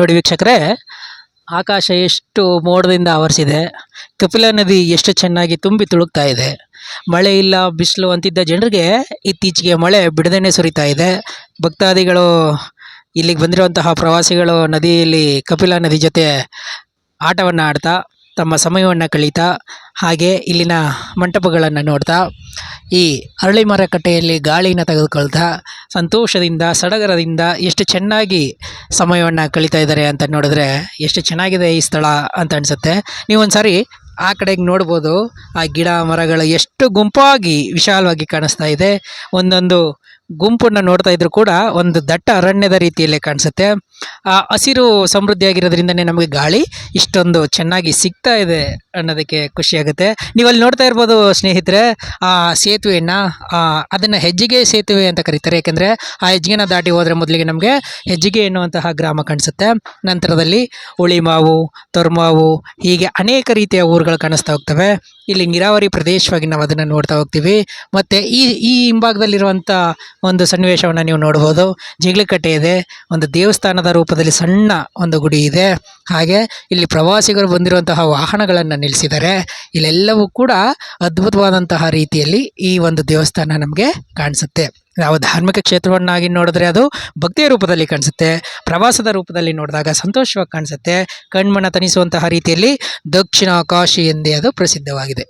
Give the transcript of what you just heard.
ನೋಡಿ ವೀಕ್ಷಕರೇ, ಆಕಾಶ ಎಷ್ಟು ಮೋಡದಿಂದ ಆವರಿಸಿದೆ. ಕಪಿಲಾ ನದಿ ಎಷ್ಟು ಚೆನ್ನಾಗಿ ತುಂಬಿ ತುಳುಕ್ತಾ ಇದೆ. ಮಳೆ ಇಲ್ಲ, ಬಿಸಿಲು ಅಂತಿದ್ದ ಜನರಿಗೆ ಇತ್ತೀಚೆಗೆ ಮಳೆ ಬಿಡದೇನೆ ಸುರಿತಾ ಇದೆ. ಭಕ್ತಾದಿಗಳು, ಇಲ್ಲಿಗೆ ಬಂದಿರುವಂತಹ ಪ್ರವಾಸಿಗಳು ನದಿಯಲ್ಲಿ ಕಪಿಲಾ ನದಿ ಜೊತೆ ಆಟವನ್ನು ಆಡ್ತಾ ತಮ್ಮ ಸಮಯವನ್ನು ಕಳೀತಾ, ಹಾಗೆ ಇಲ್ಲಿನ ಮಂಟಪಗಳನ್ನು ನೋಡ್ತಾ, ಈ ಅರಳಿ ಮರಕಟ್ಟೆಯಲ್ಲಿ ಗಾಳಿನ ತೆಗೆದುಕೊಳ್ತಾ ಸಂತೋಷದಿಂದ ಸಡಗರದಿಂದ ಎಷ್ಟು ಚೆನ್ನಾಗಿ ಸಮಯವನ್ನು ಕಳೀತಾ ಇದ್ದಾರೆ ಅಂತ ನೋಡಿದ್ರೆ ಎಷ್ಟು ಚೆನ್ನಾಗಿದೆ ಈ ಸ್ಥಳ ಅಂತ ಅನಿಸುತ್ತೆ. ನೀವೊಂದು ಸಾರಿ ಆ ಕಡೆಗೆ ನೋಡ್ಬೋದು. ಆ ಗಿಡ ಮರಗಳು ಎಷ್ಟು ಗುಂಪಾಗಿ ವಿಶಾಲವಾಗಿ ಕಾಣಿಸ್ತಾ ಇದೆ. ಒಂದೊಂದು ಗುಂಪನ್ನು ನೋಡ್ತಾ ಇದ್ರು ಕೂಡ ಒಂದು ದಟ್ಟ ಅರಣ್ಯದ ರೀತಿಯಲ್ಲೇ ಕಾಣಿಸುತ್ತೆ. ಆ ಹಸಿರು ಸಮೃದ್ಧಿಯಾಗಿರೋದ್ರಿಂದನೇ ನಮಗೆ ಗಾಳಿ ಇಷ್ಟೊಂದು ಚೆನ್ನಾಗಿ ಸಿಗ್ತಾ ಇದೆ ಅನ್ನೋದಕ್ಕೆ ಖುಷಿಯಾಗುತ್ತೆ. ನೀವು ಅಲ್ಲಿ ನೋಡ್ತಾ ಇರ್ಬೋದು ಸ್ನೇಹಿತರೆ, ಆ ಸೇತುವೆಯನ್ನು, ಅದನ್ನು ಹೆಜ್ಜಿಗೆ ಸೇತುವೆ ಅಂತ ಕರೀತಾರೆ. ಯಾಕೆಂದರೆ ಆ ಹೆಜ್ಜಿಗೆನ ದಾಟಿ ಹೋದರೆ ಮೊದಲಿಗೆ ನಮಗೆ ಹೆಜ್ಜಿಗೆ ಎನ್ನುವಂತಹ ಗ್ರಾಮ ಕಾಣಿಸುತ್ತೆ. ನಂತರದಲ್ಲಿ ಹುಳಿಮಾವು, ತೊರ್ಮಾವು, ಹೀಗೆ ಅನೇಕ ರೀತಿಯ ಊರುಗಳು ಕಾಣಿಸ್ತಾ ಹೋಗ್ತವೆ. ಇಲ್ಲಿ ನೀರಾವರಿ ಪ್ರದೇಶವಾಗಿ ನಾವು ಅದನ್ನು ನೋಡ್ತಾ ಹೋಗ್ತೀವಿ. ಮತ್ತು ಈ ಹಿಂಭಾಗದಲ್ಲಿರುವಂಥ ಒಂದು ಸನ್ನಿವೇಶವನ್ನು ನೀವು ನೋಡ್ಬೋದು. ಜಿಗ್ಲಕಟ್ಟೆ ಇದೆ, ಒಂದು ದೇವಸ್ಥಾನದ ರೂಪದಲ್ಲಿ ಸಣ್ಣ ಒಂದು ಗುಡಿ ಇದೆ. ಹಾಗೆ ಇಲ್ಲಿ ಪ್ರವಾಸಿಗರು ಬಂದಿರುವಂತಹ ವಾಹನಗಳನ್ನು ನಿಲ್ಲಿಸಿದ್ದಾರೆ. ಇಲ್ಲೆಲ್ಲವೂ ಕೂಡ ಅದ್ಭುತವಾದಂತಹ ರೀತಿಯಲ್ಲಿ ಈ ಒಂದು ದೇವಸ್ಥಾನ ನಮಗೆ ಕಾಣಿಸುತ್ತೆ. ನಾವು ಧಾರ್ಮಿಕ ಕ್ಷೇತ್ರವನ್ನಾಗಿ ನೋಡಿದ್ರೆ ಅದು ಭಕ್ತಿಯ ರೂಪದಲ್ಲಿ ಕಾಣಿಸುತ್ತೆ, ಪ್ರವಾಸದ ರೂಪದಲ್ಲಿ ನೋಡಿದಾಗ ಸಂತೋಷವಾಗಿ ಕಾಣಿಸುತ್ತೆ. ಕಣ್ಮನ ತಣಿಸುವಂತಹ ರೀತಿಯಲ್ಲಿ ದಕ್ಷಿಣ ಕಾಶಿ ಎಂದೇ ಅದು ಪ್ರಸಿದ್ಧವಾಗಿದೆ.